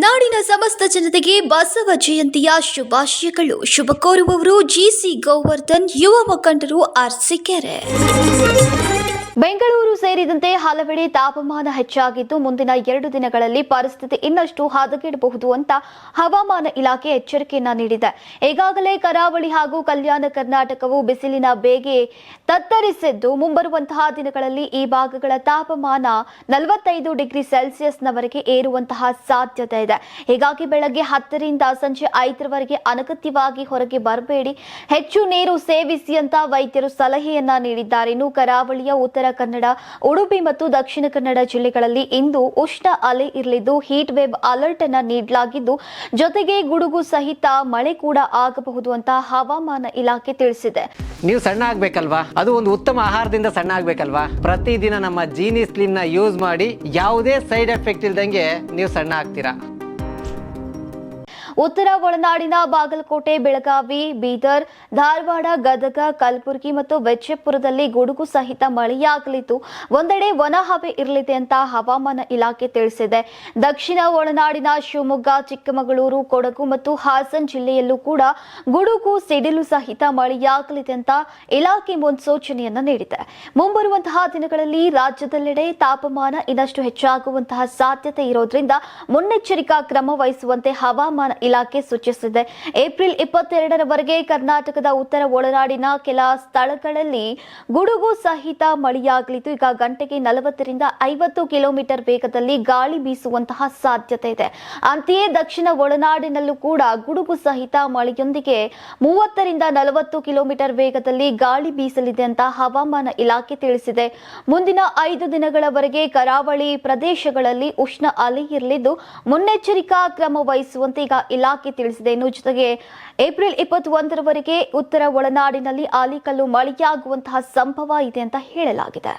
ನಾಡಿನ ಸಮಸ್ತ ಜನತೆಗೆ ಬಸವ ಜಯಂತಿಯ ಶುಭಾಶಯಗಳು. ಶುಭ ಕೋರುವವರು ಜಿಸಿ ಗೋವರ್ಧನ್, ಯುವ ಮುಖಂಡರು, ಅರಸೀಕೆರೆ. ಬೆಂಗಳೂರು ಸೇರಿದಂತೆ ಹಲವೆಡೆ ತಾಪಮಾನ ಹೆಚ್ಚಾಗಿದ್ದು ಮುಂದಿನ 2 ದಿನಗಳಲ್ಲಿ ಪರಿಸ್ಥಿತಿ ಇನ್ನಷ್ಟು ಹದಗೆಡಬಹುದು ಅಂತ ಹವಾಮಾನ ಇಲಾಖೆ ಎಚ್ಚರಿಕೆಯನ್ನ ನೀಡಿದೆ. ಈಗಾಗಲೇ ಕರಾವಳಿ ಹಾಗೂ ಕಲ್ಯಾಣ ಕರ್ನಾಟಕವು ಬಿಸಿಲಿನ ಬೇಗೆ ತತ್ತರಿಸಿದ್ದು ಮುಂಬರುವಂತಹ ದಿನಗಳಲ್ಲಿ ಈ ಭಾಗಗಳ ತಾಪಮಾನ 45 ಡಿಗ್ರಿ ಸೆಲ್ಸಿಯಸ್ನವರೆಗೆ ಏರುವಂತಹ ಸಾಧ್ಯತೆ ಇದೆ. ಹೀಗಾಗಿ ಬೆಳಗ್ಗೆ 10 ರಿಂದ ಸಂಜೆ 5ರವರೆಗೆ ಅನಗತ್ಯವಾಗಿ ಹೊರಗೆ ಬರಬೇಡಿ, ಹೆಚ್ಚು ನೀರು ಸೇವಿಸಿ ಅಂತ ವೈದ್ಯರು ಸಲಹೆಯನ್ನ ನೀಡಿದ್ದಾರೆ. ಇನ್ನು ಕರಾವಳಿಯ ಉತ್ತರ ಕನ್ನಡ, ಉಡುಪಿ ಮತ್ತು ದಕ್ಷಿಣ ಕನ್ನಡ ಜಿಲ್ಲೆಗಳಲ್ಲಿ ಇಂದು ಉಷ್ಣ ಅಲೆ ಇರಲಿದ್ದು ಹೀಟ್ ವೇವ್ ಅಲರ್ಟ್ ಅನ್ನು ನೀಡಲಾಗಿದ್ದು ಜೊತೆಗೆ ಗುಡುಗು ಸಹಿತ ಮಳೆ ಕೂಡ ಆಗಬಹುದು ಅಂತ ಹವಾಮಾನ ಇಲಾಖೆ ತಿಳಿಸಿದೆ. ನೀವು ಸಣ್ಣ ಆಗ್ಬೇಕಲ್ವಾ, ಅದು ಒಂದು ಉತ್ತಮ ಆಹಾರದಿಂದ ಸಣ್ಣ ಆಗ್ಬೇಕಲ್ವಾ. ಪ್ರತಿದಿನ ನಮ್ಮ ಜೀನಿ ಸ್ಲಿಮ್ ನ ಯೂಸ್ ಮಾಡಿ ಯಾವುದೇ ಸೈಡ್ ಎಫೆಕ್ಟ್ ಇಲ್ದಂಗೆ ನೀವು ಸಣ್ಣ ಆಗ್ತೀರಾ. ಉತ್ತರ ಒಳನಾಡಿನ ಬಾಗಲಕೋಟೆ, ಬೆಳಗಾವಿ, ಬೀದರ್, ಧಾರವಾಡ, ಗದಗ, ಕಲಬುರಗಿ ಮತ್ತು ವಿಜಯಪುರದಲ್ಲಿ ಗುಡುಗು ಸಹಿತ ಮಳೆಯಾಗಲಿದ್ದು ಒಂದೆಡೆ ಒಣಹವೆ ಇರಲಿದೆ ಅಂತ ಹವಾಮಾನ ಇಲಾಖೆ ತಿಳಿಸಿದೆ. ದಕ್ಷಿಣ ಒಳನಾಡಿನ ಶಿವಮೊಗ್ಗ, ಚಿಕ್ಕಮಗಳೂರು, ಕೊಡಗು ಮತ್ತು ಹಾಸನ್ ಜಿಲ್ಲೆಯಲ್ಲೂ ಕೂಡ ಗುಡುಗು ಸಿಡಿಲು ಸಹಿತ ಮಳೆಯಾಗಲಿದೆ ಅಂತ ಇಲಾಖೆ ಮುನ್ಸೂಚನೆಯನ್ನ ನೀಡಿದೆ. ಮುಂಬರುವಂತಹ ದಿನಗಳಲ್ಲಿ ರಾಜ್ಯದೆಲ್ಲೆಡೆ ತಾಪಮಾನ ಇನ್ನಷ್ಟು ಹೆಚ್ಚಾಗುವಂತಹ ಸಾಧ್ಯತೆ ಇರೋದ್ರಿಂದ ಮುನ್ನೆಚ್ಚರಿಕಾ ಕ್ರಮ ವಹಿಸುವಂತೆ ಹವಾಮಾನ ಇಲಾಖೆ ಸೂಚಿಸಿದೆ. ಏಪ್ರಿಲ್ 22ರವರೆಗೆ ಕರ್ನಾಟಕದ ಉತ್ತರ ಒಳನಾಡಿನ ಕೆಲ ಸ್ಥಳಗಳಲ್ಲಿ ಗುಡುಗು ಸಹಿತ ಮಳೆಯಾಗಲಿದ್ದು ಈಗ ಗಂಟೆಗೆ 40 ರಿಂದ 50 ಕಿಲೋಮೀಟರ್ ವೇಗದಲ್ಲಿ ಗಾಳಿ ಬೀಸುವಂತಹ ಸಾಧ್ಯತೆ ಇದೆ. ಅಂತೆಯೇ ದಕ್ಷಿಣ ಒಳನಾಡಿನಲ್ಲೂ ಕೂಡ ಗುಡುಗು ಸಹಿತ ಮಳೆಯೊಂದಿಗೆ 30 ರಿಂದ 40 ಕಿಲೋಮೀಟರ್ ವೇಗದಲ್ಲಿ ಗಾಳಿ ಬೀಸಲಿದೆ ಅಂತ ಹವಾಮಾನ ಇಲಾಖೆ ತಿಳಿಸಿದೆ. ಮುಂದಿನ 5 ದಿನಗಳವರೆಗೆ ಕರಾವಳಿ ಪ್ರದೇಶಗಳಲ್ಲಿ ಉಷ್ಣ ಅಲೆ ಇರಲಿದ್ದು ಮುನ್ನೆಚ್ಚರಿಕಾ ಕ್ರಮ ವಹಿಸುವಂತೆ ಈಗ ಇಲಾಖೆ ತಿಳಿಸಿದೆ. ಇನ್ನು ಜೊತೆಗೆ ಏಪ್ರಿಲ್ 21ರವರೆಗೆ ಉತ್ತರ ಒಳನಾಡಿನಲ್ಲಿ ಆಲಿಕಲ್ಲು ಮಳೆಯಾಗುವಂತಹ ಸಂಭವ ಇದೆ ಅಂತ ಹೇಳಲಾಗಿದೆ.